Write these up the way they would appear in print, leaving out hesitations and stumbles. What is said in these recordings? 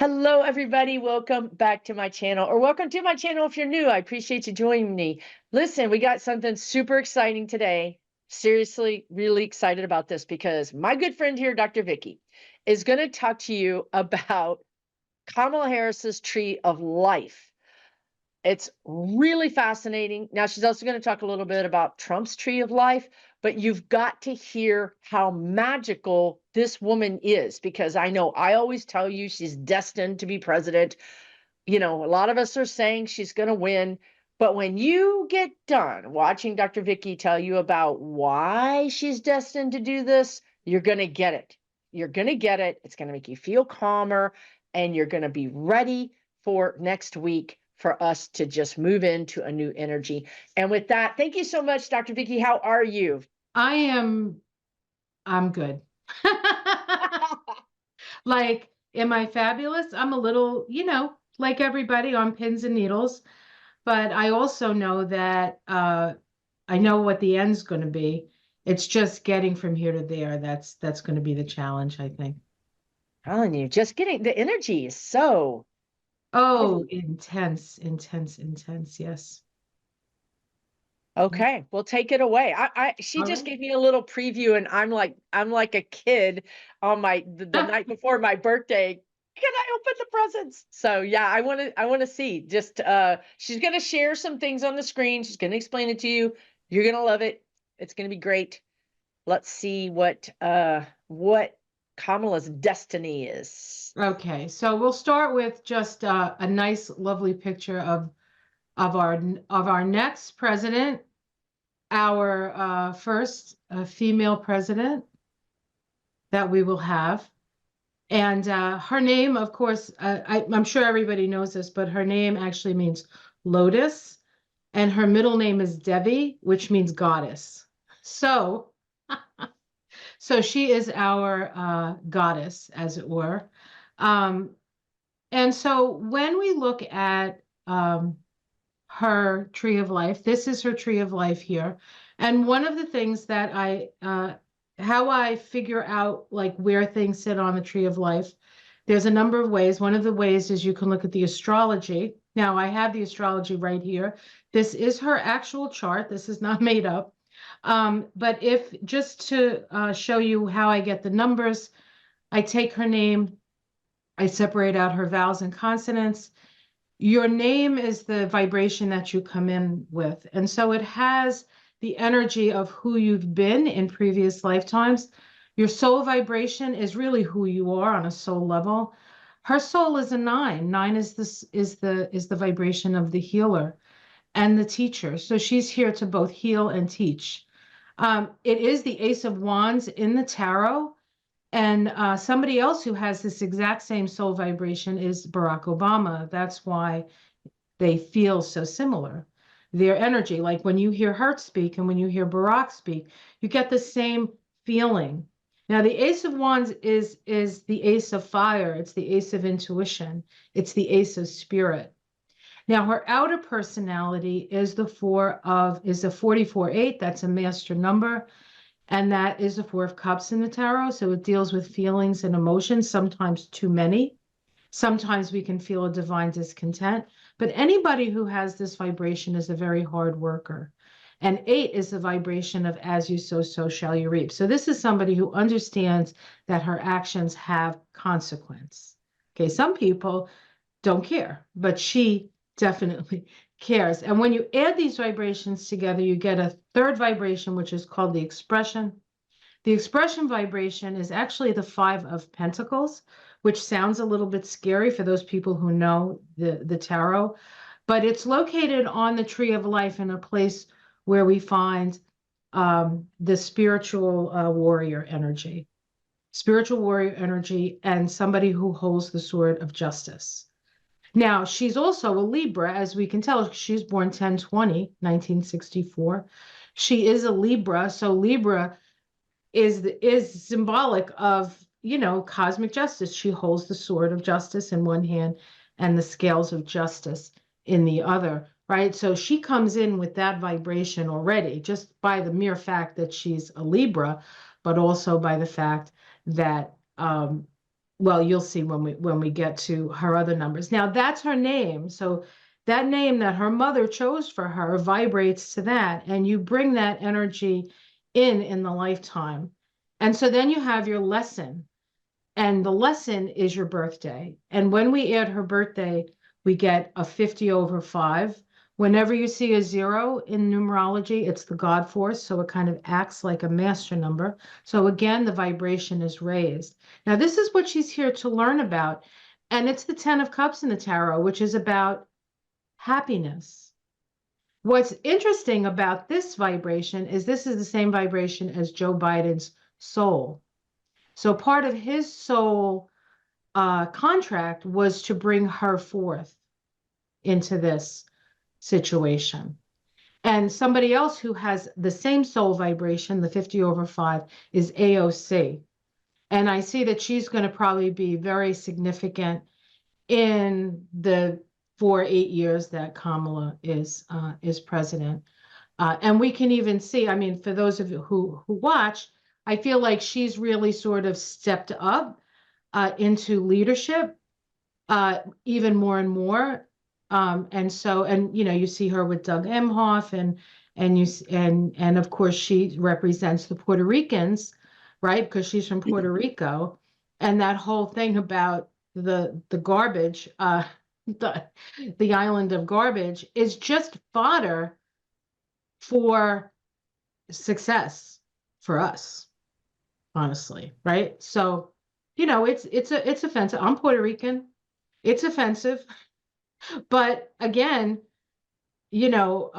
Hello, everybody. Welcome back to my channel, or welcome to my channel if you're new. I appreciate you joining me. Listen, we got something super exciting today. Seriously, really excited about this because my good friend here, Dr. Vicki, is going to talk to you about Kamala Harris's Tree of Life. It's really fascinating. Now, she's also going to talk a little bit about Trump's Tree of Life, but you've got to hear how magical this woman is, because I know I always tell you she's destined to be president. You know, a lot of us are saying she's going to win. But when you get done watching Dr. Vicki tell you about why she's destined to do this, you're going to get it. You're going to get it. It's going to make you feel calmer, and you're going to be ready for next week for us to just move into a new energy. And with that, thank you so much, Dr. Vicki. How are you? I'm good. Like, am I fabulous? I'm a little, like everybody, on pins and needles, but I also know that I know what the end's going to be. It's just getting from here to there. That's going to be the challenge, I think. Telling you, just getting the energy is so Oh, intense, intense, intense. Yes. okay. Well, take it away. She All just right. gave me a little preview, and I'm like a kid on the night before my birthday. Can I open the presents? So yeah, I want to see. Just she's gonna share some things on the screen. She's gonna explain it to you. You're gonna love it. It's gonna be great. Let's see what Kamala's destiny is. Okay, so we'll start with just a nice, lovely picture of our next president, our first female president that we will have. And her name, of course, I'm sure everybody knows this, but her name actually means lotus. And her middle name is Devi, which means goddess. So, so she is our goddess, as it were. Um, and so when we look at her tree of life, this is her tree of life here. And one of the things that how I figure out like where things sit on the tree of life, there's a number of ways. One of the ways is you can look at the astrology. Now I have the astrology right here. This is her actual chart. This is not made up. But if just to show you how I get the numbers, I take her name, I separate out her vowels and consonants. Your name is the vibration that you come in with. And so it has the energy of who you've been in previous lifetimes. Your soul vibration is really who you are on a soul level. Her soul is a 9. 9 is the vibration of the healer and the teacher. So she's here to both heal and teach. It is the Ace of Wands in the tarot. And somebody else who has this exact same soul vibration is Barack Obama. That's why they feel so similar. Their energy, like when you hear Hurt speak and when you hear Barack speak, you get the same feeling. Now, the Ace of Wands is the Ace of Fire. It's the Ace of Intuition. It's the Ace of Spirit. Now, her outer personality is a 44-8. That's a master number. And that is the Four of Cups in the tarot. So it deals with feelings and emotions, sometimes too many. Sometimes we can feel a divine discontent. But anybody who has this vibration is a very hard worker. And 8 is the vibration of as you sow, so shall you reap. So this is somebody who understands that her actions have consequence. Okay, some people don't care, but she definitely cares. And when you add these vibrations together, you get a third vibration, which is called the expression. The expression vibration is actually the 5 of Pentacles, which sounds a little bit scary for those people who know the tarot, but it's located on the tree of life in a place where we find the spiritual warrior energy. Spiritual warrior energy and somebody who holds the sword of justice. Now, she's also a Libra, as we can tell. She's born 10/20, 1964. She is a Libra, so Libra is symbolic of, cosmic justice. She holds the sword of justice in one hand and the scales of justice in the other, right? So she comes in with that vibration already, just by the mere fact that she's a Libra, but also by the fact that well, you'll see when we get to her other numbers. Now that's her name. So that name that her mother chose for her vibrates to that, and you bring that energy in the lifetime. And so then you have your lesson, and the lesson is your birthday. And when we add her birthday, we get a 50/5. Whenever you see a 0 in numerology, it's the God force. So it kind of acts like a master number. So again, the vibration is raised. Now, this is what she's here to learn about. And it's the 10 of Cups in the tarot, which is about happiness. What's interesting about this vibration is this is the same vibration as Joe Biden's soul. So part of his soul contract was to bring her forth into this situation. And somebody else who has the same soul vibration, the 50/5, is AOC. And I see that she's going to probably be very significant in the 8 years that Kamala is president. And we can even see, I mean, for those of you who watch, I feel like she's really sort of stepped up into leadership even more and more. And so, and you know, you see her with Doug Emhoff, and of course she represents the Puerto Ricans, right? Because she's from Puerto Rico, and that whole thing about the garbage, the island of garbage is just fodder for success for us, honestly, right? So, you know, it's offensive. I'm Puerto Rican. It's offensive. But again, you know,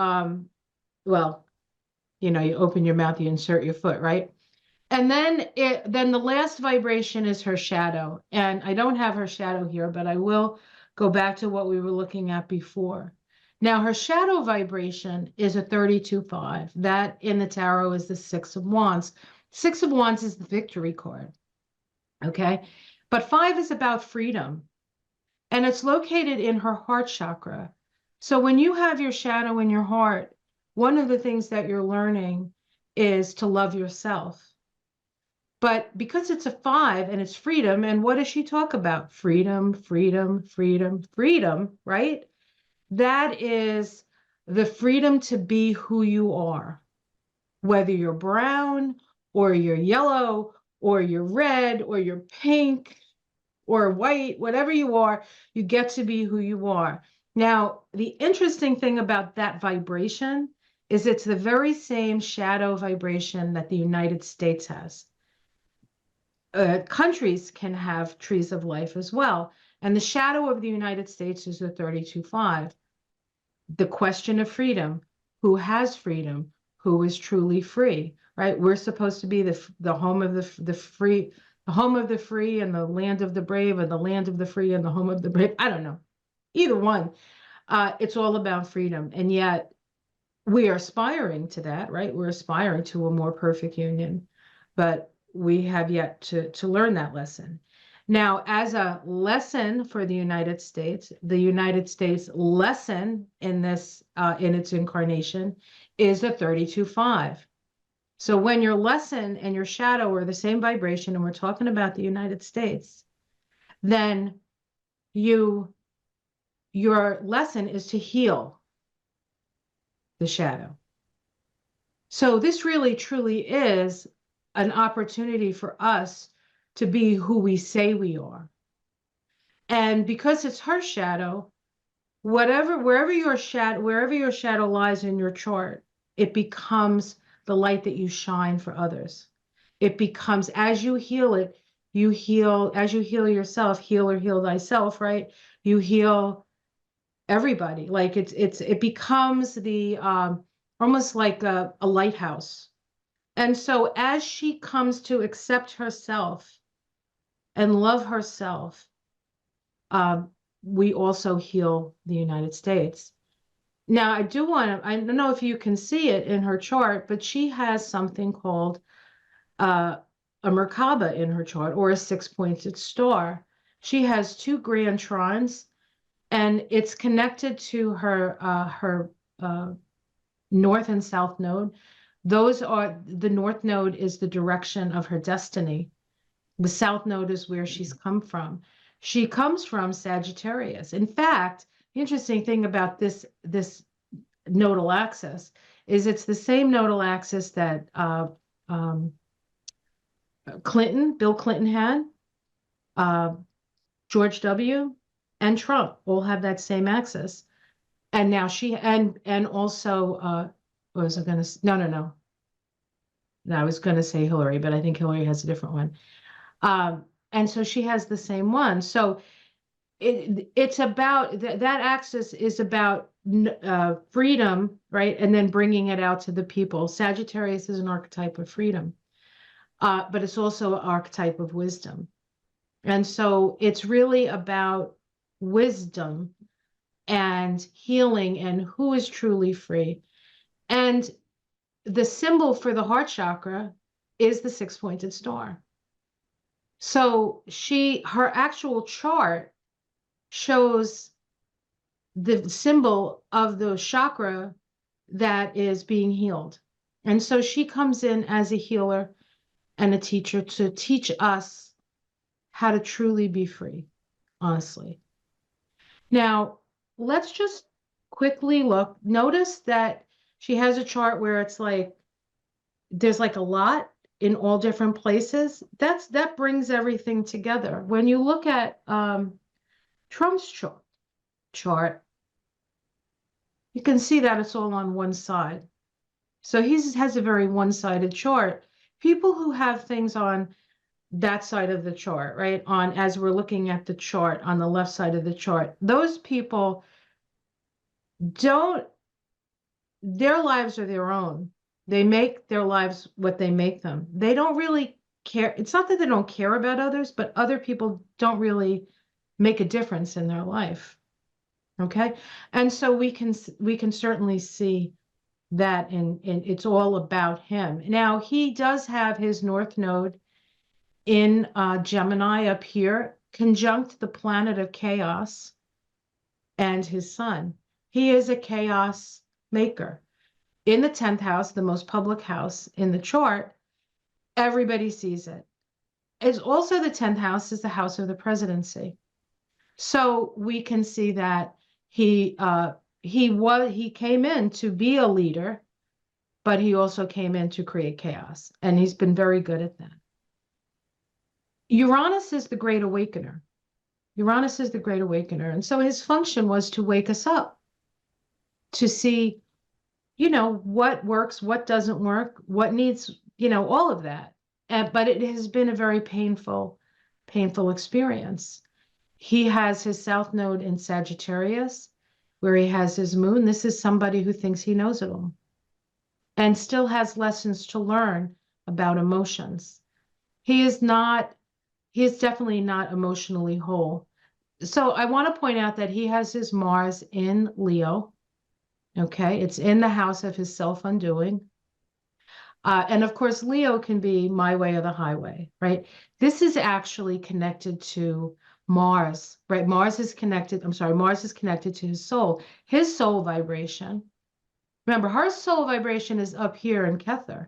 well, you know, you open your mouth, you insert your foot, right? And then the last vibration is her shadow. And I don't have her shadow here, but I will go back to what we were looking at before. Now, her shadow vibration is a 32/5. That in the tarot is the 6 of Wands. 6 of Wands is the victory card. Okay. But 5 is about freedom. And it's located in her heart chakra. So when you have your shadow in your heart, one of the things that you're learning is to love yourself. But because it's a 5 and it's freedom, and what does she talk about? Freedom, freedom, freedom, freedom, right? That is the freedom to be who you are, whether you're brown or you're yellow or you're red or you're pink or white, whatever you are, you get to be who you are. Now, the interesting thing about that vibration is it's the very same shadow vibration that the United States has. Countries can have trees of life as well. And the shadow of the United States is the 32/5. The question of freedom, who has freedom, who is truly free, right? We're supposed to be the home of the free, the home of the free and the land of the brave, or the land of the free and the home of the brave. I don't know. Either one. It's all about freedom. And yet we are aspiring to that, right? We're aspiring to a more perfect union, but we have yet to learn that lesson. Now, as a lesson for the United States lesson in this, in its incarnation, is a 32/5. So when your lesson and your shadow are the same vibration, and we're talking about the United States, then your lesson is to heal the shadow. So this really truly is an opportunity for us to be who we say we are. And because it's her shadow, wherever your shadow lies in your chart, it becomes the light that you shine for others. It becomes, as you heal it, as you heal yourself, heal or heal thyself, right? You heal everybody. Like it becomes the almost like a lighthouse. And so as she comes to accept herself and love herself, we also heal the United States. Now, I don't know if you can see it in her chart, but she has something called a Merkaba in her chart, or a 6-pointed star. She has 2 grand trines, and it's connected to her north and south node. The north node is the direction of her destiny. The South Node is where she's come from. She comes from Sagittarius. In fact, the interesting thing about this nodal axis is it's the same nodal axis that Bill Clinton had, George W. and Trump all have that same axis. And now and also what was I going to no, I was going to say Hillary, but I think Hillary has a different one. And so she has the same one. So it's about that axis is about freedom, right? And then bringing it out to the people. Sagittarius is an archetype of freedom, but it's also an archetype of wisdom. And so it's really about wisdom and healing and who is truly free. And the symbol for the heart chakra is the six-pointed star. So her actual chart shows the symbol of the chakra that is being healed. And so she comes in as a healer and a teacher to teach us how to truly be free, honestly. Now, let's just quickly look. Notice that she has a chart where it's like, there's like a lot in all different places. That brings everything together. When you look at Trump's chart, you can see that it's all on one side. So he has a very one-sided chart. People who have things on that side of the chart, right, as we're looking at the chart on the left side of the chart, those people their lives are their own. They make their lives what they make them. They don't really care. It's not that they don't care about others, but other people don't really make a difference in their life. Okay. And so we can certainly see that in it's all about him. Now he does have his North Node in Gemini up here, conjunct the planet of chaos and his sun. He is a chaos maker. In the 10th house, the most public house in the chart, everybody sees it. It's also the 10th house is the house of the presidency. So we can see that he came in to be a leader, but he also came in to create chaos, and he's been very good at that. Uranus is the great awakener. Uranus is the great awakener, and so his function was to wake us up, to see, what works, what doesn't work, what needs, all of that. But it has been a very painful experience. He has his South Node in Sagittarius, where he has his moon. This is somebody who thinks he knows it all and still has lessons to learn about emotions. He is definitely not emotionally whole. So I want to point out that he has his Mars in Leo. Okay, it's in the house of his self-undoing. And of course, Leo can be my way or the highway, right? This is actually connected to Mars, right? Mars is connected to his soul vibration. Remember, her soul vibration is up here in Kether.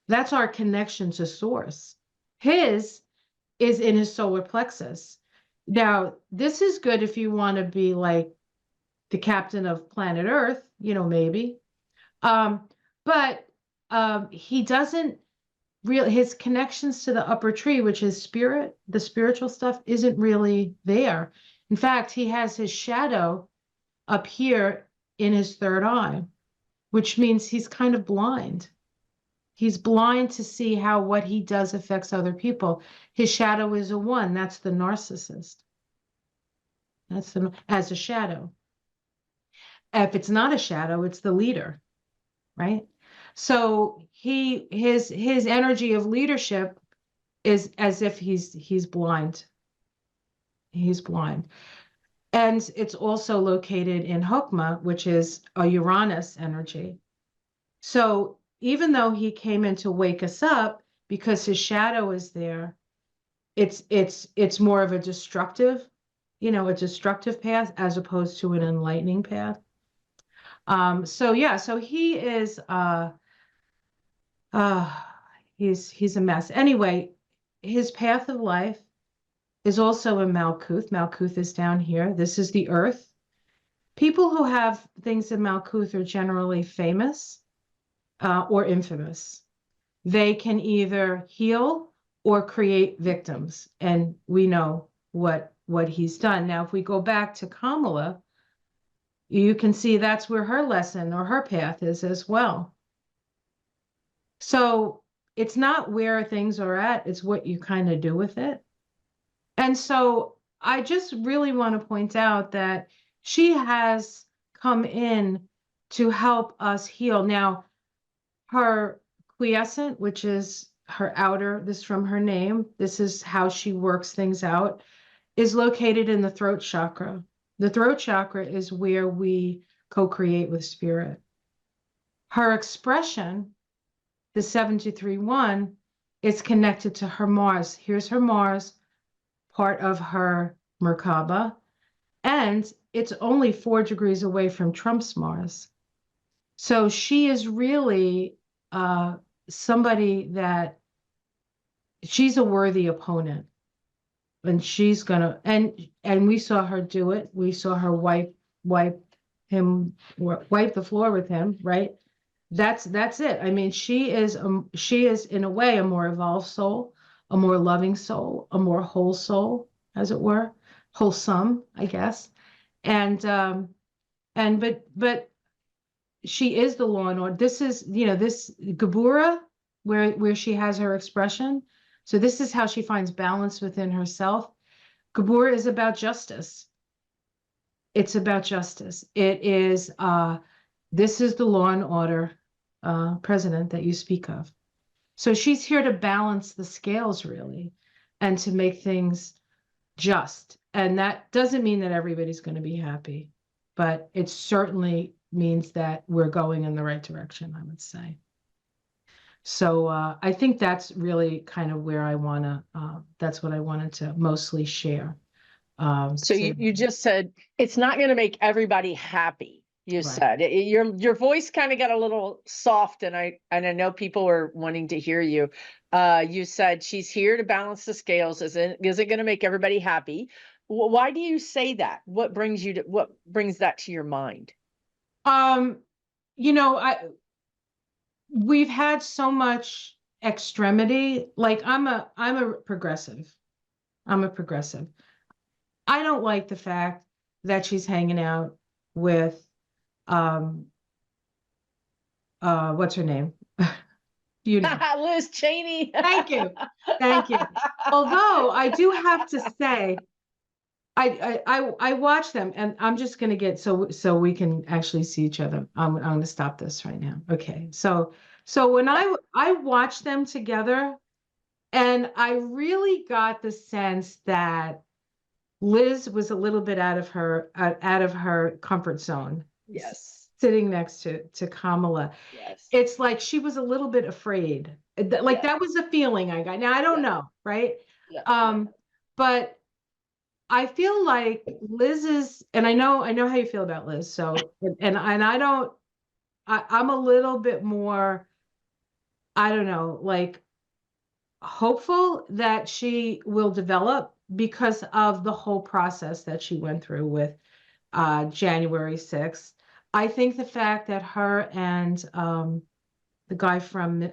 That's our connection to source. His is in his solar plexus. Now, this is good if you want to be like the captain of planet Earth, maybe. But he doesn't really, his connections to the upper tree, which is spirit, the spiritual stuff, isn't really there. In fact, he has his shadow up here in his third eye, which means he's kind of blind. He's blind to see how what he does affects other people. His shadow is a 1. That's the narcissist. As a shadow. If it's not a shadow, it's the leader, right? So his energy of leadership is as if he's blind. He's blind. And it's also located in Hokmah, which is a Uranus energy. So even though he came in to wake us up, because his shadow is there, it's more of a destructive, a destructive path as opposed to an enlightening path. So he is he's a mess. Anyway, his path of life is also in Malkuth. Malkuth is down here. This is the earth. People who have things in Malkuth are generally famous or infamous. They can either heal or create victims, and we know what he's done. Now, if we go back to Kamala, you can see that's where her lesson or her path is as well. So it's not where things are at, it's what you kind of do with it. And so I just really want to point out that she has come in to help us heal. Now, her quiescent, which is her outer, this from her name, this is how she works things out, is located in the throat chakra. The throat chakra is where we co-create with spirit. Her expression, the 7231, is connected to her Mars. Here's her Mars, part of her Merkaba, and it's only 4 degrees away from Trump's Mars. So she is really somebody that she's a worthy opponent, and she's gonna, and we saw her do it. We saw her wipe the floor with him, right? That's it. I mean, she is in a way a more evolved soul, a more loving soul, a more whole soul, as it were, wholesome, I guess. But she is the law and order. This is, this Gebura, where she has her expression. So this is how she finds balance within herself. Gebura is about justice. It's about justice. It is, this is the law and order president that you speak of. So she's here to balance the scales, really, and to make things just. And that doesn't mean that everybody's going to be happy, but it certainly means that we're going in the right direction, I would say. So I think that's really kind of where I want to, that's what I wanted to mostly share. So you just said it's not going to make everybody happy. You said your voice kind of got a little soft, and I know people are wanting to hear you. You said she's here to balance the scales. Isn't going to make everybody happy? Why do you say that? What brings that to your mind? We've had so much extremity. Like I'm a progressive. I'm a progressive. I don't like the fact that she's hanging out with what's her name? Liz Cheney. Thank you. Although I do have to say, I watch them, and I'm just gonna get so we can actually see each other. I'm gonna stop this right now. Okay. So when I watch them together, and I really got the sense that Liz was a little bit out of her comfort zone. Yes. Sitting next to Kamala. Yes. It's like she was a little bit afraid. Like that was a feeling I got. Now I don't know, right? Yeah. But I feel like Liz is, and I know how you feel about Liz. So, and I'm a little bit more, I don't know, like hopeful that she will develop because of the whole process that she went through with January 6th. I think the fact that her and the guy from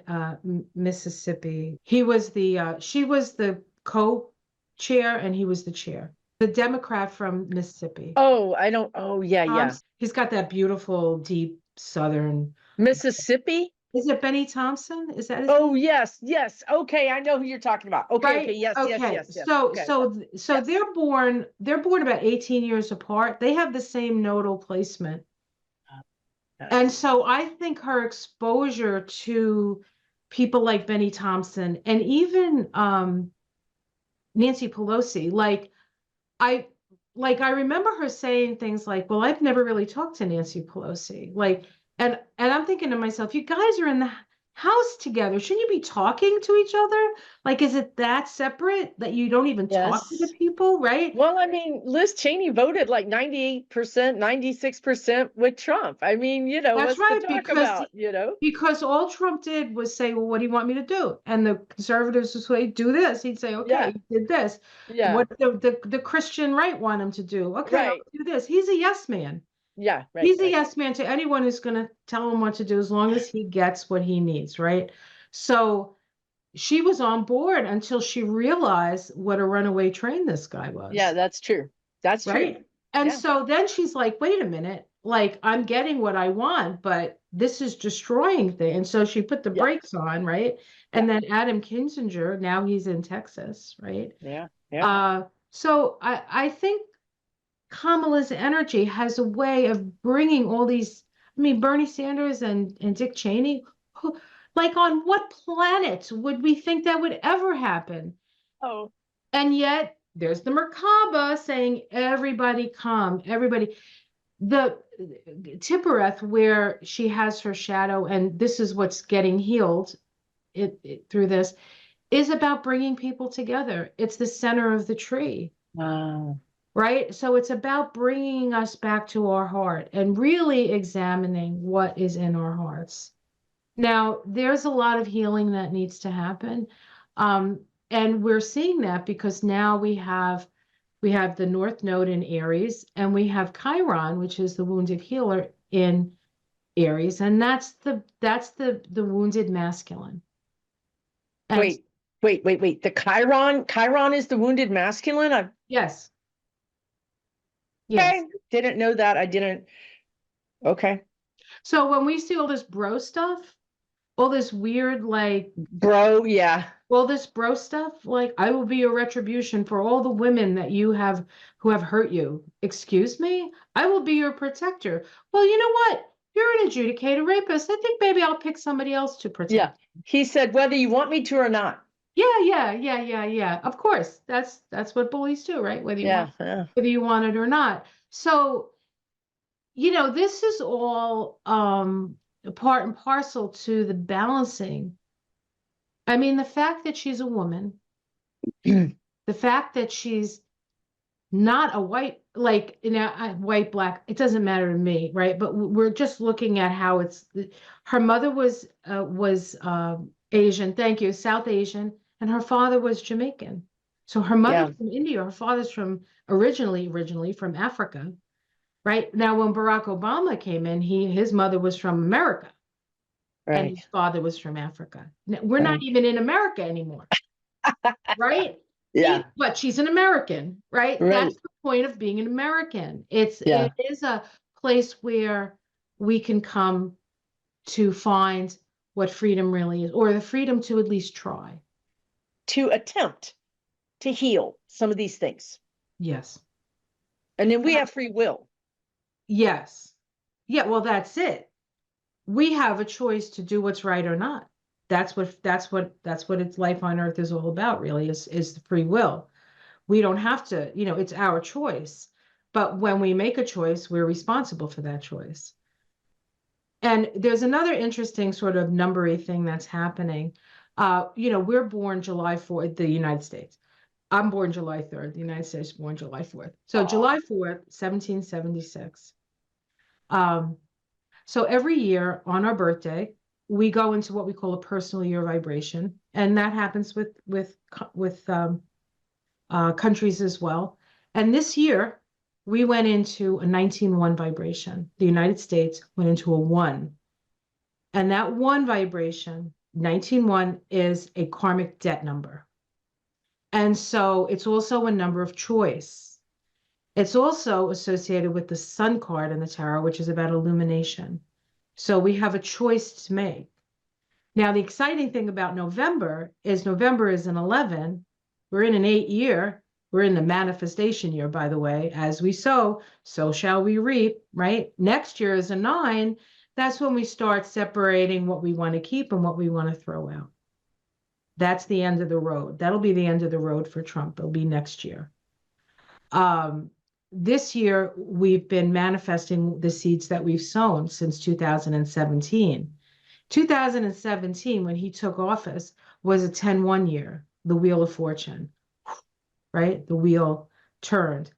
Mississippi, she was the co-chair and he was the chair. The Democrat from Mississippi. Oh, yeah. He's got that beautiful, deep Southern. Mississippi? Is it Benny Thompson? Is that his name? Yes. Okay. I know who you're talking about. Okay. Right? Yes. So yes. They're born about 18 years apart. They have the same nodal placement. And so I think her exposure to people like Benny Thompson and even Nancy Pelosi, I remember her saying things like, well, I've never really talked to Nancy Pelosi. And I'm thinking to myself, you guys are in the house together. Shouldn't you be talking to each other? Like, is it that separate that you don't even talk to the Yes. people, right? Well, I mean, Liz Cheney voted like 98%, 96% with Trump. I mean, That's what's to right, talk about, because all Trump did was say, well, what do you want me to do? And the conservatives would say, do this. He'd say, Yeah, okay, you did this. yeah, What the Christian right want him to do? Okay, I'll right. do this. He's a yes man. Yeah, right, He's a right. yes man to anyone who's going to tell him what to do as long as he gets what he needs, right? So she was on board until she realized what a runaway train this guy Yeah, was, that's true. That's true. right? And Yeah, so then she's like, wait a minute, like I'm getting what I want, but this is destroying things. And so she put the yeah, brakes on, right? yeah, And then Adam Kinzinger, now he's in Texas, right? yeah, yeah. Uh, so I think Kamala's energy has a way of bringing all these. I mean, Bernie Sanders and Dick Cheney, like on what planet would we think that would ever happen? Oh, And yet there's the Merkaba saying, everybody come, everybody. The Tippereth, where she has her shadow, and this is what's getting healed through this, is about bringing people together. It's the center of the tree. wow. Right? So it's about bringing us back to our heart and really examining what is in our hearts. Now, there's a lot of healing that needs to happen. Um, and we're seeing that because now we have the North Node in Aries, and we have Chiron, which is the wounded healer in Aries, and that's the wounded masculine. And Wait, wait. The Chiron is the wounded masculine. yes, yes. Okay, didn't know that. I didn't. Okay. So when we see all this bro stuff, all this weird, like, Bro, yeah. all this bro stuff, like, I will be your retribution for all the women that you have who have hurt you. Excuse me? I will be your protector. Well, you know what? You're an adjudicator rapist. I think maybe I'll pick somebody else to Yeah. protect. He said whether you want me to or not. Yeah. Of course. That's what bullies do, right? Yeah, yeah. Whether you want it or not. So, this is all part and parcel to the balancing. I mean, the fact that she's a woman, the fact that she's not a white, like, white, black, it doesn't matter to me, right? But we're just looking at how her mother was Asian, thank you, South Asian, and her father was Jamaican. So her Yeah, mother's from India, her father's from originally from Africa, right? Now, when Barack Obama came in, his mother was from America and right, his father was from Africa. Now, we're not right. even in America anymore, right? Yeah, But she's an American, right? That's right. the point of being an American. Yeah. It is a place where we can come to find what freedom really is, or the freedom to at least try. To attempt to heal some of these things. Yes. And then we have free will. Yes. Yeah, well, that's it. We have a choice to do what's right or not. That's what its life on earth is all about, really, is the free will. We don't have to, it's our choice. But when we make a choice, we're responsible for that choice. And there's another interesting sort of numbery thing that's happening. We're born July 4th, the United States. I'm born July 3rd. The United States born July 4th. So Aw. July 4th, 1776. Um, so every year on our birthday, we go into what we call a personal year vibration, and that happens with countries as well. And this year, we went into a 19-1 vibration. The United States went into a 1. And that 1 vibration, 19-1, is a karmic debt number. And so it's also a number of choice. It's also associated with the Sun card in the tarot, which is about illumination. So we have a choice to make. Now, the exciting thing about November is an 11. We're in an 8 year. We're in the manifestation year, by the way. As we sow, so shall we reap, right? Next year is a 9. That's when we start separating what we want to keep and what we want to throw out. That's the end of the road. That'll be the end of the road for Trump. It'll be next year. This year, we've been manifesting the seeds that we've sown since 2017. 2017, when he took office, was a 10-1 year, the Wheel of Fortune, right? The wheel turned.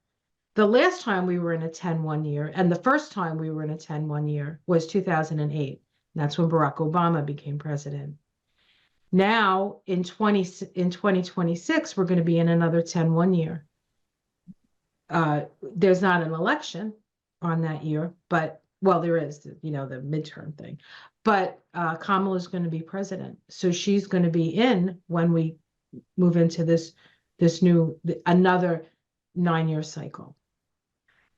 The last time we were in a 10-1 year, and the first time we were in a 10-1 year was 2008. That's when Barack Obama became president. Now in 2026, we're going to be in another 10-1 year. There's not an election on that year, but well, there is, the midterm thing. But Kamala is going to be president, so she's going to be in when we move into this another 9-year cycle.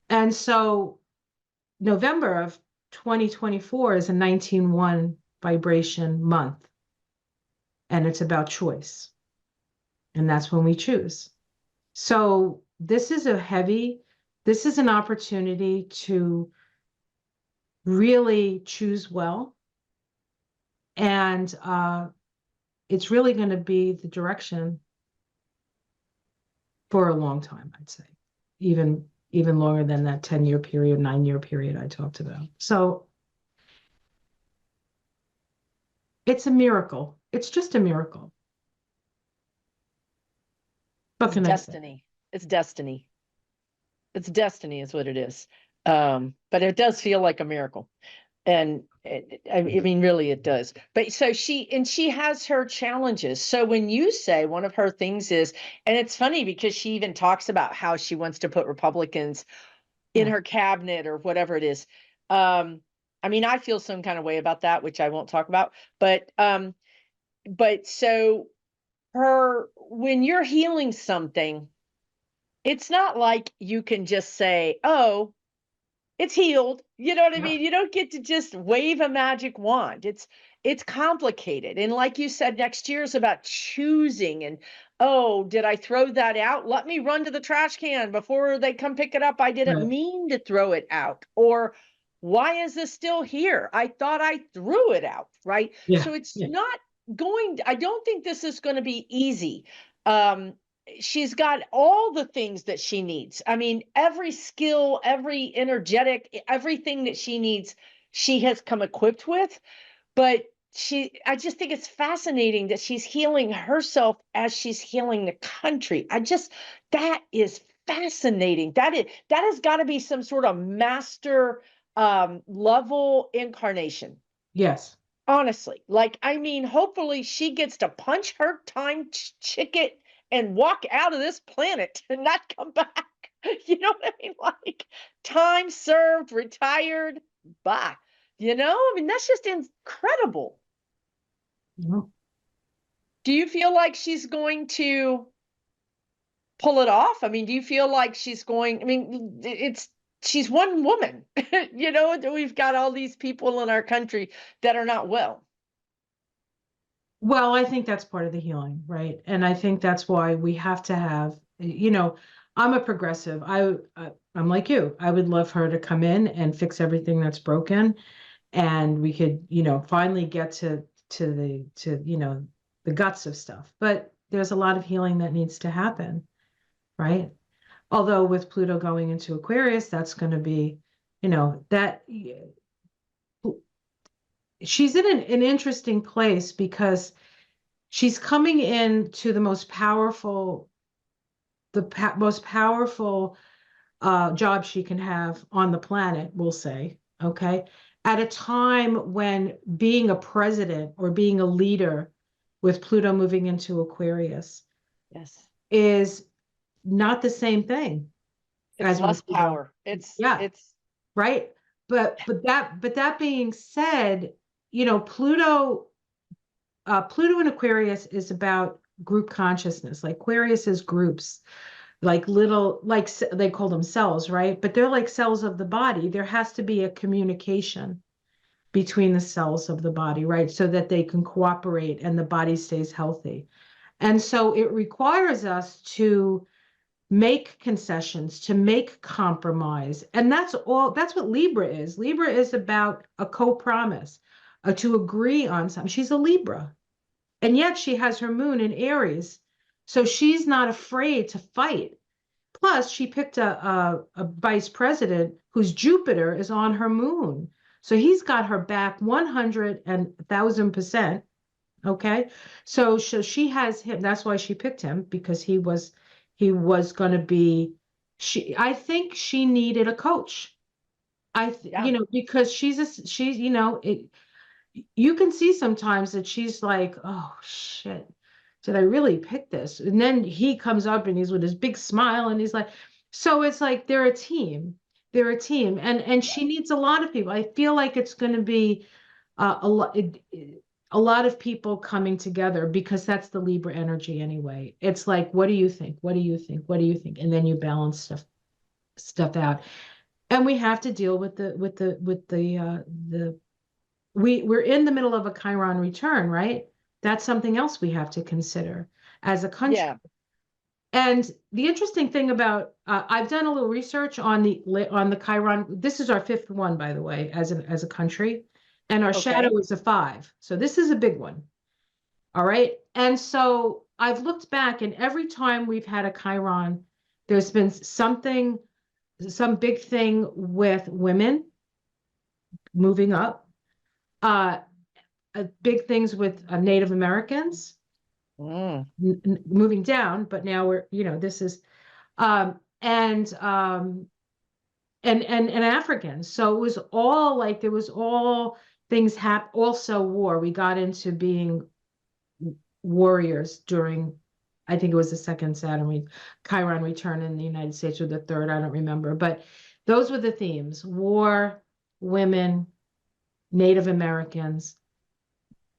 And so November of 2024 is a 19-1 vibration month, and it's about choice, and that's when we choose. So this is an opportunity to really choose well. And it's really going to be the direction for a long time, I'd say, even longer than that 10-year period, 9-year period I talked about. So it's a miracle. It's just a miracle. It's destiny. It's destiny. It's destiny is what it is. But it does feel like a miracle. And I mean, really it does. But so she has her challenges. So when you say one of her things is, and it's funny because she even talks about how she wants to put Republicans in her cabinet or whatever it is. I mean, I feel some kind of way about that, which I won't talk about. But so when you're healing something, it's not like you can just say, oh, it's healed. You know what I mean? You don't get to just wave a magic wand. It's complicated. And like you said, next year is about choosing. And, oh, did I throw that out? Let me run to the trash can before they come pick it up. I didn't mean to throw it out. Or why is this still here? I thought I threw it out, right? Yeah. So it's not I don't think this is going to be easy. She's got all the things that she needs. I mean, every skill, every energetic, everything that she needs, she has come equipped with. But I just think it's fascinating that she's healing herself as she's healing the country. That is fascinating. That has got to be some sort of master level incarnation. Yes. Honestly, like, I mean, hopefully she gets to punch her time ticket and walk out of this planet and not come back. You know what I mean? Like, time served, retired, bye. You know, I mean, that's just incredible. Yeah. Do you feel like she's going to pull it off? I mean, do you feel like she's she's one woman, you know, we've got all these people in our country that are not well. Well, I think that's part of the healing, right? And I think that's why we have to have, I'm a progressive. I'm like you. I would love her to come in and fix everything that's broken, and we could, finally get to the guts of stuff. But there's a lot of healing that needs to happen, right? Although with Pluto going into Aquarius, that's going to be, that she's in an interesting place because she's coming into the most powerful job she can have on the planet, we'll say, okay, at a time when being a president or being a leader with Pluto moving into Aquarius is not the same thing. It's less power. It's right. But that being said, Pluto in Aquarius is about group consciousness. Like Aquarius is groups, like they call them cells, right? But they're like cells of the body. There has to be a communication between the cells of the body, right? So that they can cooperate and the body stays healthy. And so it requires us to make concessions, to make compromise. And that's what Libra is. Libra is about a co-promise, to agree on something. She's a Libra. And yet she has her moon in Aries. So she's not afraid to fight. Plus, she picked a vice president whose Jupiter is on her moon. So he's got her back 100,000%. Okay. So she has him. That's why she picked him, because he was going to be, I think she needed a coach. Yeah. Because you can see sometimes that she's like, oh shit, did I really pick this? And then he comes up and he's with his big smile and he's like, so it's like they're a team. They're a team. And she needs a lot of people. I feel like it's going to be a lot of people coming together, because that's the Libra energy anyway. It's like, what do you think? What do you think? What do you think? And then you balance stuff out. And we have to deal with we're in the middle of a Chiron return, right? That's something else we have to consider as a country. Yeah. And the interesting thing about I've done a little research on the Chiron. This is our fifth one, by the way, as a country, and our shadow is a 5. So this is a big one. All right. And so I've looked back, and every time we've had a Chiron, there's been some big thing with women moving up, big things with Native Americans moving down, but now we're, this is, and Africans. So it was all like, there was all things also war. We got into being warriors during, I think it was the second Saturn Chiron return in the United States, or the third, I don't remember, but those were the themes: war, women, Native Americans,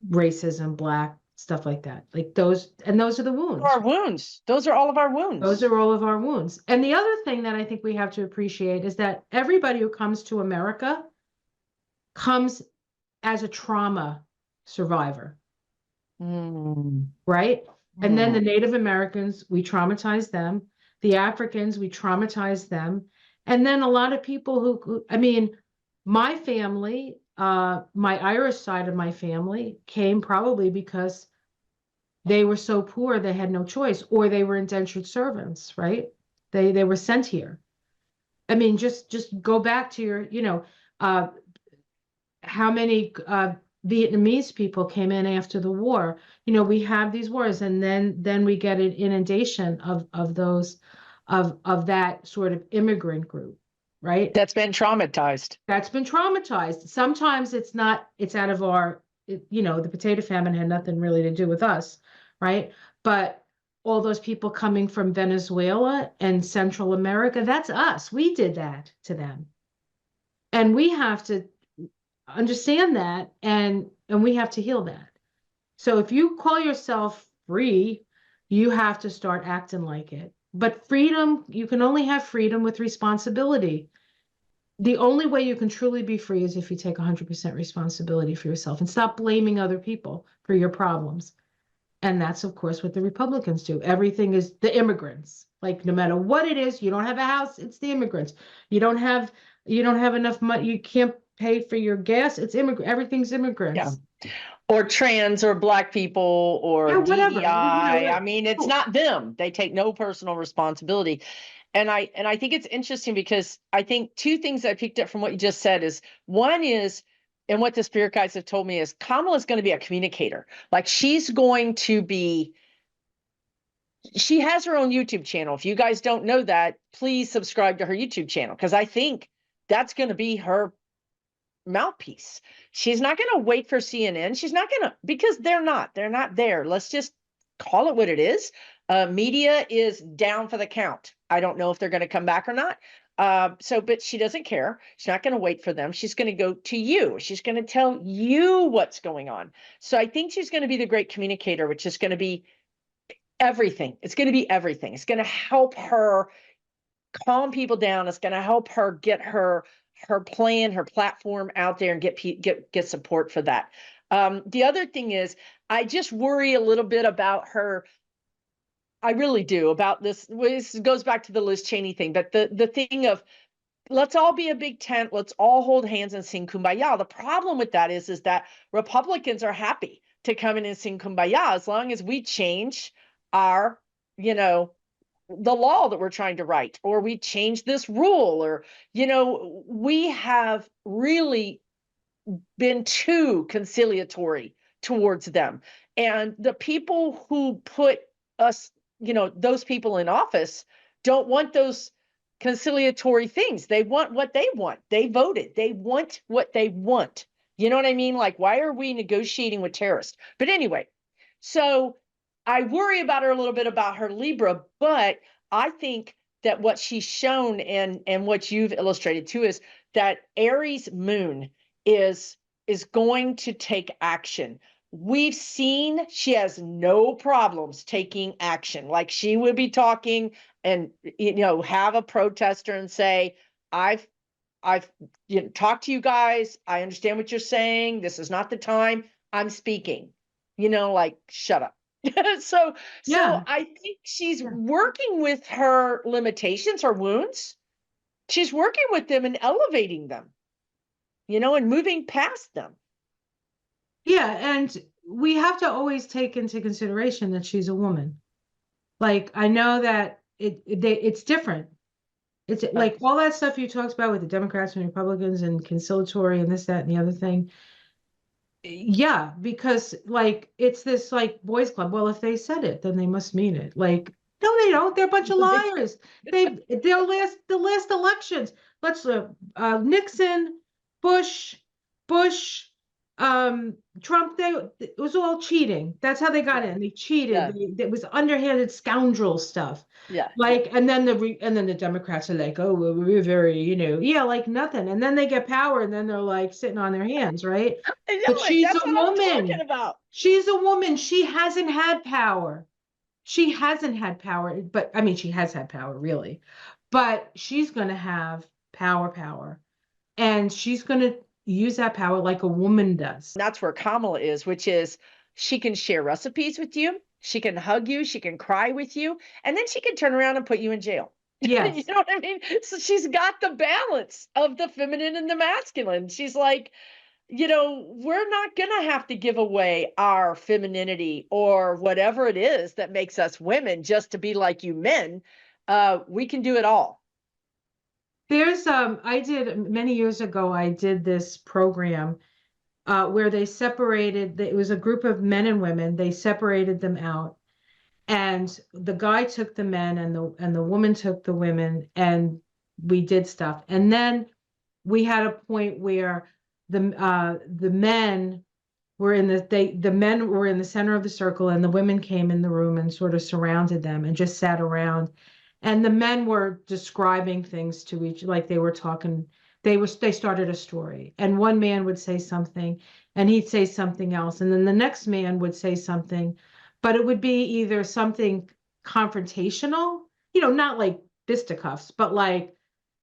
racism, Black, stuff like that. Like those, and those are the wounds. Our wounds. Those are all of our wounds. Those are all of our wounds. And the other thing that I think we have to appreciate is that everybody who comes to America comes as a trauma survivor. Right? And then the Native Americans, we traumatize them. The Africans, we traumatize them. And then a lot of people who I mean, my family, my Irish side of my family came probably because they were so poor they had no choice, or they were indentured servants, right? They were sent here. I mean, just go back to your, how many Vietnamese people came in after the war. We have these wars, and then we get an inundation of those of that sort of immigrant group, right? That's been traumatized. That's been traumatized. Sometimes it's out of our, the potato famine had nothing really to do with us, right? But all those people coming from Venezuela and Central America, that's us. We did that to them. And we have to understand that, and we have to heal that. So if you call yourself free, you have to start acting like it. But freedom, you can only have freedom with responsibility. The only way you can truly be free is if you take 100% responsibility for yourself and stop blaming other people for your problems. And that's, of course, what the Republicans do. Everything is the immigrants. Like, no matter what it is, you don't have a house, it's the immigrants. You don't have enough money, you can't pay for your gas, it's everything's immigrants. Yeah. Or trans, or Black people, or DEI. I mean, it's not them. They take no personal responsibility. And I think it's interesting, because I think two things I picked up from what you just said is, one is, and what the spirit guides have told me is, Kamala is going to be a communicator. Like, she has her own YouTube channel. If you guys don't know that, please subscribe to her YouTube channel, because I think that's going to be her mouthpiece. She's not going to wait for CNN. She's not going to, because they're not there. Let's just call it what it is. Media is down for the count. I don't know if they're going to come back or not. But she doesn't care. She's not going to wait for them. She's going to go to you. She's going to tell you what's going on. So I think she's going to be the great communicator, which is going to be everything. It's going to be everything. It's going to help her calm people down. It's going to help her get her plan, her platform out there, and get support for that. The other thing is, I just worry a little bit about her. I really do, about this. This goes back to the Liz Cheney thing, but the thing of, let's all be a big tent, let's all hold hands and sing Kumbaya. The problem with that is that Republicans are happy to come in and sing Kumbaya as long as we change our, the law that we're trying to write, or we change this rule, or, we have really been too conciliatory towards them. And the people who put us, those people in office don't want those conciliatory things. They want what they want. They voted. They want what they want. You know what I mean? Like, why are we negotiating with terrorists? But anyway, so I worry about her a little bit about her Libra, but I think that what she's shown and what you've illustrated too is that Aries moon is going to take action. We've seen she has no problems taking action. Like, she would be talking and have a protester and say, I've talked to you guys. I understand what you're saying. This is not the time. I'm speaking. Like, shut up. So Yeah. I think she's working with her limitations, her wounds. She's working with them and elevating them, and moving past them. Yeah, and we have to always take into consideration that she's a woman. Like, I know that it's different. It's like all that stuff you talked about with the Democrats and Republicans and conciliatory and this, that, and the other thing. Yeah, because like it's this like boys club. Well, if they said it, then they must mean it. Like, no, they don't. They're a bunch of liars. The last elections. Let's Nixon, Bush, Trump. It was all cheating. That's how they got in. They cheated. Yeah. It was underhanded scoundrel stuff. Yeah. Like, and then the Democrats are like, oh, well, we're very, yeah, like nothing. And then they get power, and then they're like sitting on their hands, right? I know But it. she's That's a what I'm woman. talking about. She's a woman. She hasn't had power. She hasn't had power, but I mean, she has had power, really. But she's going to have power. And she's going to use that power like a woman does. That's where Kamala is, which is she can share recipes with you. She can hug you. She can cry with you. And then she can turn around and put you in jail. Yes. You know what I mean? So she's got the balance of the feminine and the masculine. She's like, we're not going to have to give away our femininity or whatever it is that makes us women just to be like you men. We can do it all. There's I did many years ago, I did this program where they separated, it was a group of men and women, they separated them out. And the guy took the men and the woman took the women, and we did stuff. And then we had a point where the men were the men were in the center of the circle, and the women came in the room and sort of surrounded them and just sat around. And the men were describing things to each, like they were talking, they started a story. And one man would say something and he'd say something else. And then the next man would say something, but it would be either something confrontational, not like fisticuffs, but like,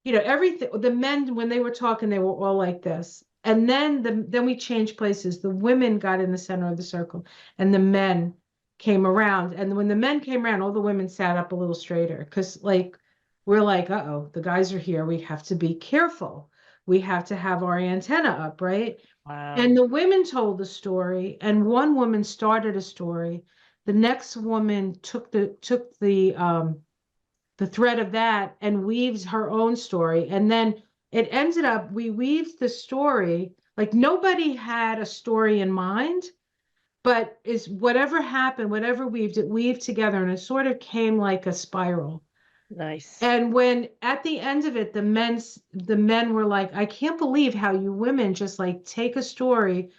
everything. The men, when they were talking, they were all like this. And then we changed places. The women got in the center of the circle and the men came around. And when the men came around, all the women sat up a little straighter, because like we're like, uh-oh, the guys are here. We have to be careful. We have to have our antenna up, right? Wow. And the women told the story, and one woman started a story. The next woman took the thread of that and weaves her own story. And then it ended up, we weaved the story, like nobody had a story in mind, but is whatever happened, whatever weaved, it weaved together, and it sort of came like a spiral. Nice. And when at the end of it, the men were like, I can't believe how you women just like take a story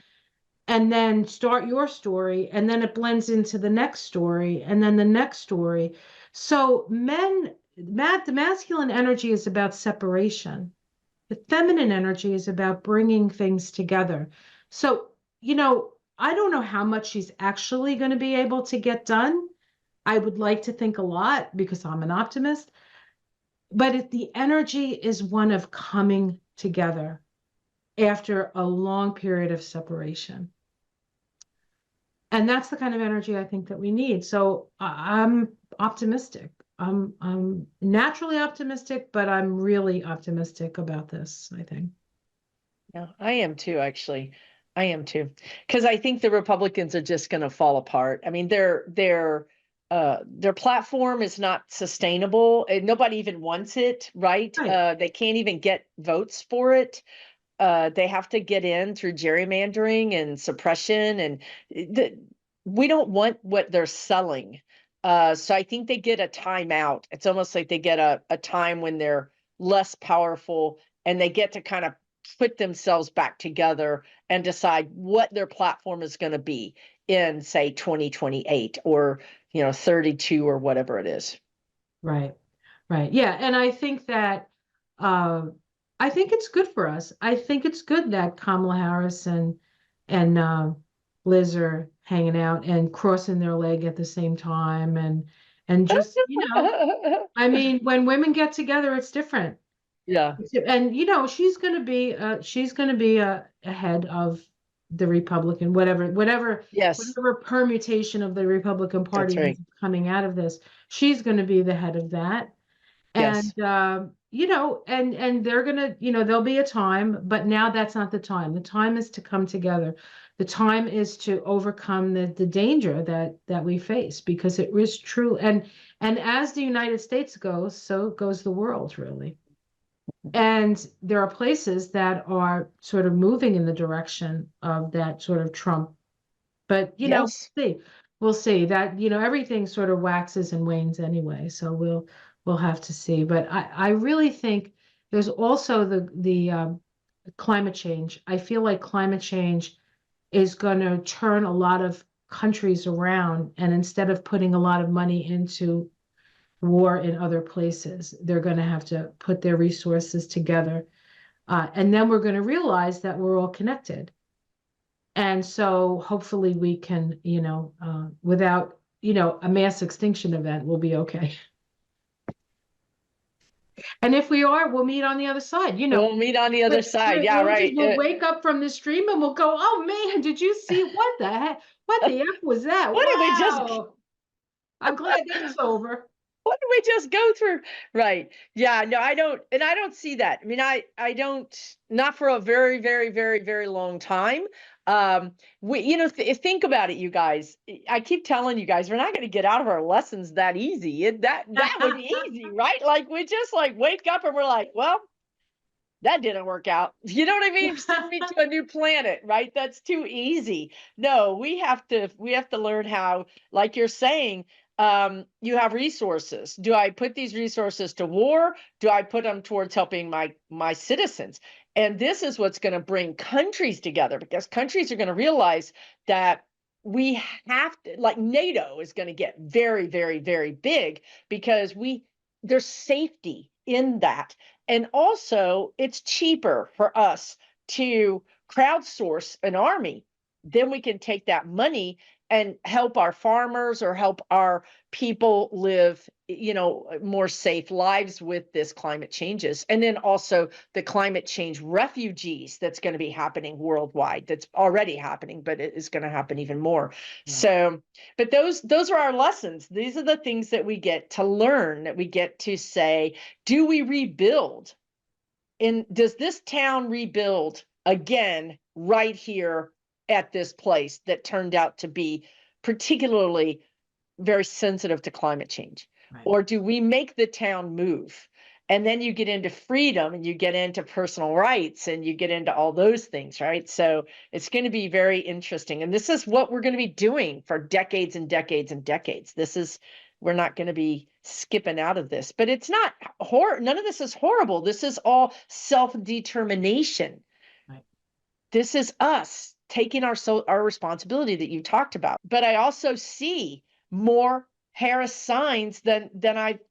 and then start your story, and then it blends into the next story, and then the next story. So the masculine energy is about separation. The feminine energy is about bringing things together. So, I don't know how much she's actually going to be able to get done. I would like to think a lot because I'm an optimist, but the energy is one of coming together after a long period of separation. And that's the kind of energy I think that we need. So I'm optimistic. I'm naturally optimistic, but I'm really optimistic about this, I think. Yeah, I am too, actually. I am too. Because I think the Republicans are just going to fall apart. I mean, their platform is not sustainable. And nobody even wants it, right? Right. They can't even get votes for it. they have to get in through gerrymandering and suppression, and we don't want what they're selling. So I think they get a timeout. It's almost like they get a time when they're less powerful, and they get to kind of put themselves back together and decide what their platform is going to be in, say, 2028 or 32 or whatever it is. Right. Right. Yeah. And I think that I think it's good for us. I think it's good that Kamala Harris and Liz are hanging out and crossing their leg at the same time, and just, I mean, when women get together, it's different. Yeah. And she's gonna be a head of the Republican, Yes, whatever permutation of the Republican that's Party right. is coming out of this. She's gonna be the head of that. Yes. And and they're gonna, there'll be a time, but now that's not the time. The time is to come together. The time is to overcome the danger that we face, because it is true. And as the United States goes, so goes the world, really. And there are places that are sort of moving in the direction of that sort of Trump. But Yes. we'll see that, everything sort of waxes and wanes anyway. So we'll have to see. But I really think there's also the climate change. I feel like climate change is going to turn a lot of countries around, and instead of putting a lot of money into war in other places, they're going to have to put their resources together. And then we're going to realize that we're all connected. And so hopefully we can, without, a mass extinction event, we'll be okay. And if we are, we'll meet on the other side, We'll meet on the other side. Yeah, right. we'll wake up from the stream and we'll go, oh man, did you see what the heck? What the F was that? What did we just Wow. I'm glad that's over. what did we just go through? Right. Yeah, no, I don't see that. I mean, I don't, not for a very, very, very, very long time. We, think about it, you guys. I keep telling you guys, we're not going to get out of our lessons that easy. That was easy, right? Like we just like wake up and we're like, well, that didn't work out. You know what I mean? Send me to a new planet, right? That's too easy. No, we have to learn how, like you're saying, you have resources. Do I put these resources to war? Do I put them towards helping my citizens? And this is what's going to bring countries together, because countries are going to realize that we have to, like NATO is going to get very, very, very big, because there's safety in that. And also, it's cheaper for us to crowdsource an army. Then we can take that money and help our farmers or help our people live, more safe lives with this climate changes. And then also the climate change refugees that's going to be happening worldwide. That's already happening, but it is going to happen even more. Yeah. So, but those are our lessons. These are the things that we get to learn, that we get to say, do we rebuild? And does this town rebuild again right here at this place that turned out to be particularly very sensitive to climate change? Right. Or do we make the town move? And then you get into freedom, and you get into personal rights, and you get into all those things, right? So it's going to be very interesting. And this is what we're going to be doing for decades and decades and decades. We're not going to be skipping out of this, but it's not none of this is horrible. This is all self-determination. Right. This is us taking our responsibility that you talked about. But I also see more Harris signs than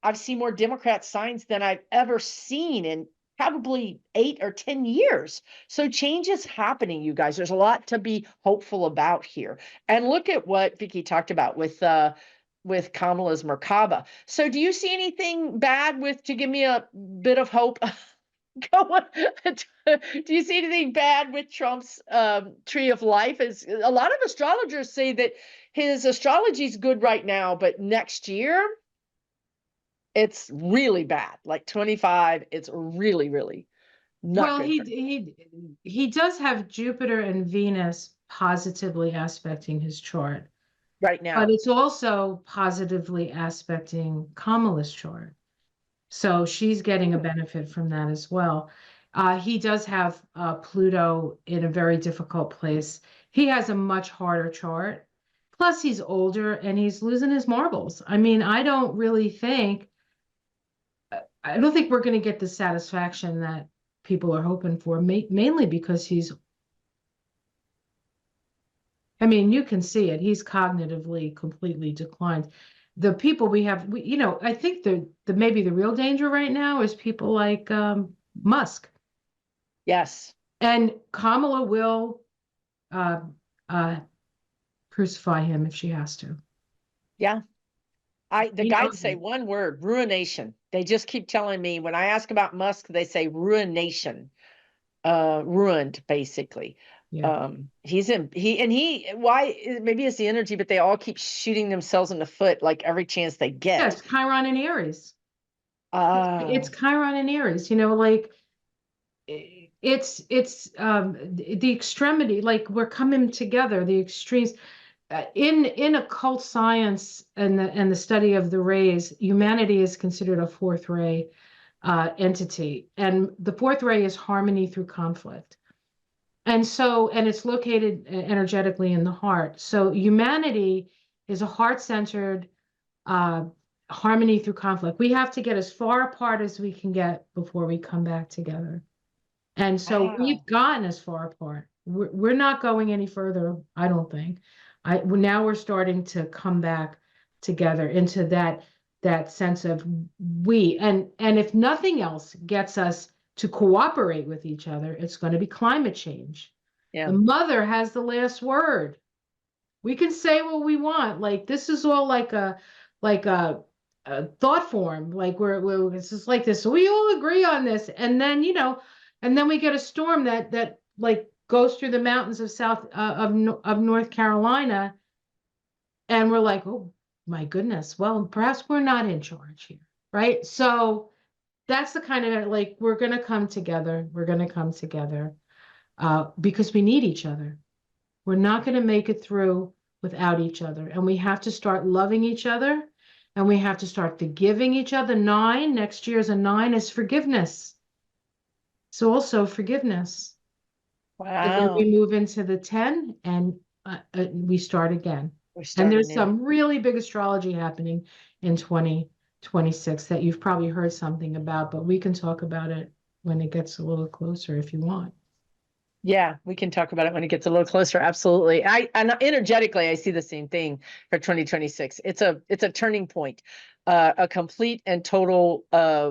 I've seen more Democrat signs than I've ever seen in probably 8 or 10 years. So change is happening, you guys. There's a lot to be hopeful about here. And look at what Vicki talked about with Kamala's Merkaba. So do you see anything bad to give me a bit of hope? Go on. Do you see anything bad with Trump's tree of life? Is a lot of astrologers say that his astrology is good right now, but next year it's really bad. Like 25, it's really, really not good. Well, he does have Jupiter and Venus positively aspecting his chart right now, but it's also positively aspecting Kamala's chart. So she's getting a benefit from that as well. He does have Pluto in a very difficult place. He has a much harder chart. Plus, he's older and he's losing his marbles. I mean, I don't think we're going to get the satisfaction that people are hoping for, mainly because I mean, you can see it. He's cognitively completely declined. The people I think maybe the real danger right now is people like Musk. Yes. And Kamala will uh, uh, crucify him if she has to. Yeah. The He guides knows say it. one word, ruination. They just keep telling me when I ask about Musk, they say ruination. Ruined basically. Yeah. Maybe it's the energy, but they all keep shooting themselves in the foot like every chance they Yeah, get. it's Chiron and Aries. It's Ah, Chiron and Aries, like it's the extremity, like we're coming together, the extremes. In occult science and the study of the rays, humanity is considered a fourth ray entity, and the fourth ray is harmony through conflict. And it's located energetically in the heart. So humanity is a heart-centered uh, harmony through conflict. We have to get as far apart as we can get before we come back together. And so wow. we've gotten as far apart. We're not going any further, I don't think. Now we're starting to come back together into that sense of we. And if nothing else gets us to cooperate with each other, it's going to be climate change. Yeah. The mother has the last word. We can say what we want. Like this is all like a thought form. Like it's just like this. So we all agree on this, and then and then we get a storm that like goes through the mountains of of North Carolina, and we're like, oh my goodness. Well, perhaps we're not in charge here, right? So that's the kind of like we're gonna come together. We're gonna come together because we need each other. We're not going to make it through without each other. And we have to start loving each other and we have to start forgiving each other. Next year's a 9 is forgiveness. So also forgiveness. And then we Wow. move into the 10 and we start again. We're And starting there's new. some really big astrology happening in 2026 that you've probably heard something about, but we can talk about it when it gets a little closer if you want. Yeah, we can talk about it when it gets a little closer. Absolutely. And energetically, I see the same thing for 2026. It's a turning point, a complete and total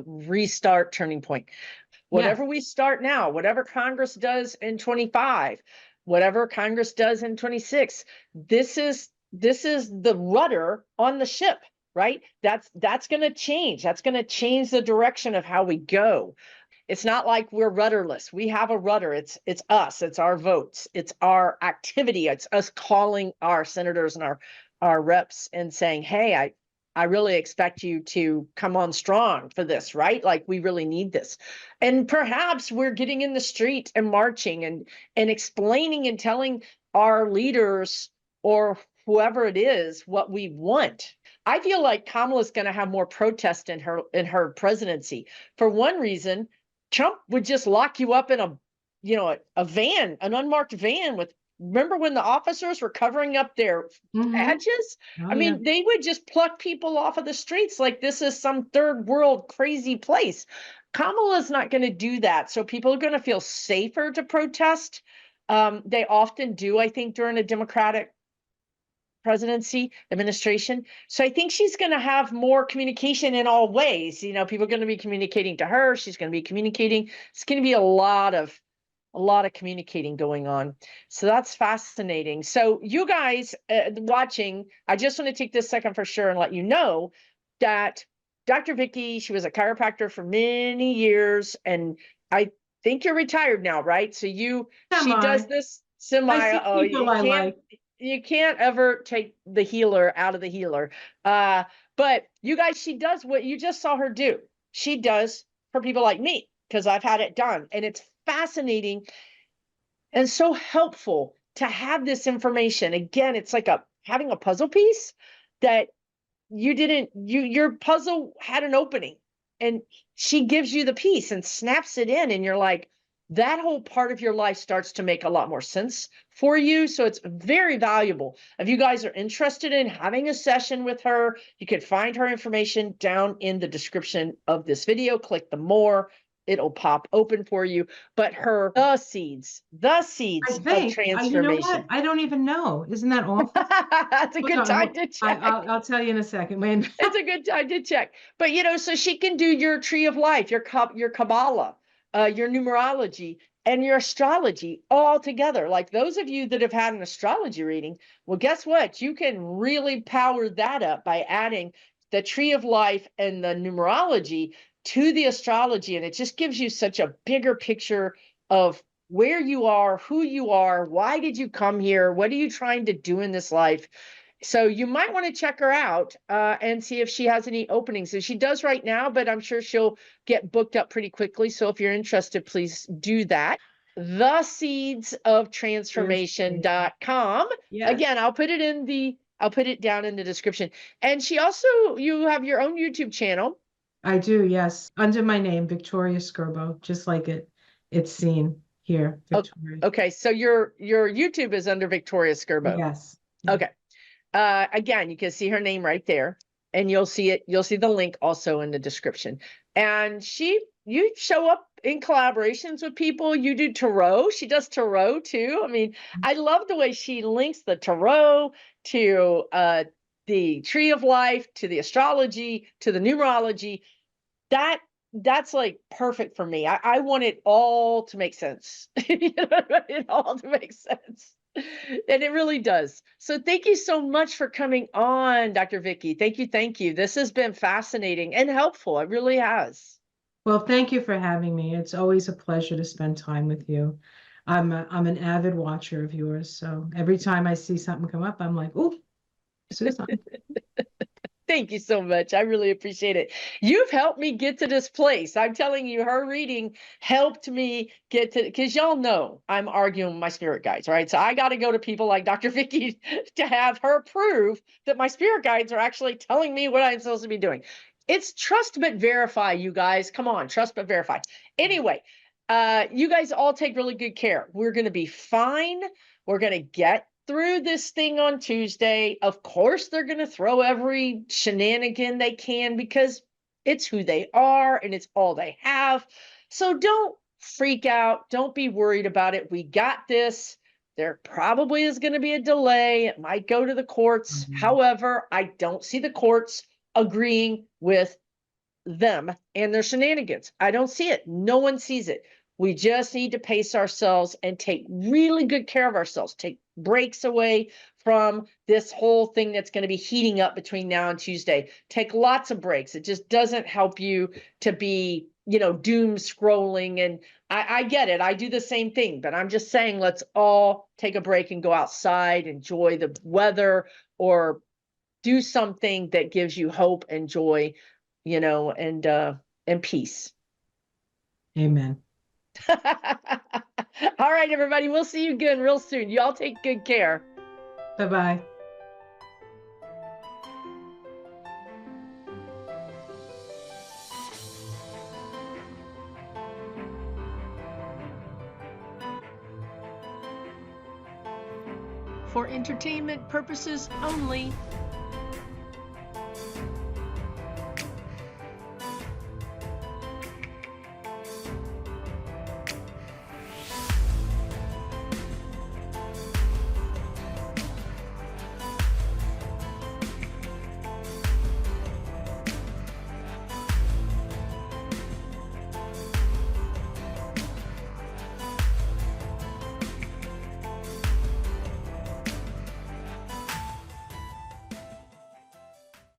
restart turning point. Yes. Whatever we start now, whatever Congress does in 25, whatever Congress does in 26, this is the rudder on the ship, right? That's going to change. That's going to change the direction of how we go. It's not like we're rudderless. We have a rudder. It's us. It's our votes. It's our activity. It's us calling our senators and our reps and saying, "Hey, I really expect you to come on strong for this, right? Like we really need this." And perhaps we're getting in the street and marching and explaining and telling our leaders or whoever it is what we want. I feel like Kamala's going to have more protest in her presidency. For one reason, Trump would just lock you up in a van, an unmarked van with, remember when the officers were covering up their Mm-hmm. badges? Oh, I yeah. mean, they would just pluck people off of the streets like this is some third world crazy place. Kamala's not going to do that. So people are going to feel safer to protest. They often do, I think, during a Democratic presidency administration. So I think she's going to have more communication in all ways. People are going to be communicating to her. She's going to be communicating. It's going to be a lot of communicating going on. So that's fascinating. So you guys watching, I just want to take this second for sure and let you know that Dr. Vicki, she was a chiropractor for many years, and I think you're retired now, right? So Am she does I? this I semi. see Oh, people I like. you can't ever take the healer out of the healer. But you guys, she does what you just saw her do. She does for people like me because I've had it done, and it's fascinating and so helpful to have this information. Again, it's like having a puzzle piece that your puzzle had an opening, and she gives you the piece and snaps it in, and you're like, that whole part of your life starts to make a lot more sense for you. So it's very valuable. If you guys are interested in having a session with her, you can find her information down in the description of this video. Click the more, it'll pop open for you. But the seeds I of think, you know what? transformation. I don't even know. Isn't that awful? That's a good time to check. I'll tell you in a second. Wait. It's a good time to check. But so she can do your tree of life, your Kabbalah, your numerology, and your astrology all together. Like those of you that have had an astrology reading, well, guess what? You can really power that up by adding the tree of life and the numerology to the astrology. And it just gives you such a bigger picture of where you are, who you are, why did you come here, what are you trying to do in this life. So you might want to check her out and see if she has any openings. And she does right now, but I'm sure she'll get booked up pretty quickly. So if you're interested, please do that. theseedsoftransformation.com. Yes. Again, I'll put it down in the description. And you have your own YouTube channel. I do, yes. Under my name, Victoria Scerbo, just like it's seen here. Victoria. Okay, so your YouTube is under Victoria Scerbo. Yes. Okay. Again, you can see her name right there, and you'll see the link also in the description. And you show up in collaborations with people. You do tarot. She does tarot too. I mean, I love the way she links the tarot to the tree of life, to the astrology, to the numerology. That's like perfect for me. I want it all to make sense. It all to make sense. And it really does. So thank you so much for coming on, Dr. Vicki. Thank you. Thank you. This has been fascinating and helpful. It really has. Well, thank you for having me. It's always a pleasure to spend time with you. I'm an avid watcher of yours. So every time I see something come up, I'm like, oh, Susan. Thank you so much. I really appreciate it. You've helped me get to this place. I'm telling you, her reading helped me get to, because y'all know I'm arguing with my spirit guides, right? So I got to go to people like Dr. Vicki to have her prove that my spirit guides are actually telling me what I'm supposed to be doing. It's trust but verify, you guys. Come on, trust but verify. Anyway, you guys all take really good care. We're going to be fine. We're going to get through this thing on Tuesday. Of course, they're going to throw every shenanigan they can because it's who they are and it's all they have. So don't freak out. Don't be worried about it. We got this. There probably is going to be a delay. It might go to the courts. However, I don't see the courts agreeing with them and their shenanigans. I don't see it. No one sees it. We just need to pace ourselves and take really good care of ourselves. Take breaks away from this whole thing that's going to be heating up between now and Tuesday. Take lots of breaks. It just doesn't help you to be, doom scrolling. And I get it. I do the same thing, but I'm just saying, let's all take a break and go outside, enjoy the weather, or do something that gives you hope and joy, and peace. Amen. All right, everybody. We'll see you again real soon. Y'all take good care. Bye-bye. For entertainment purposes only,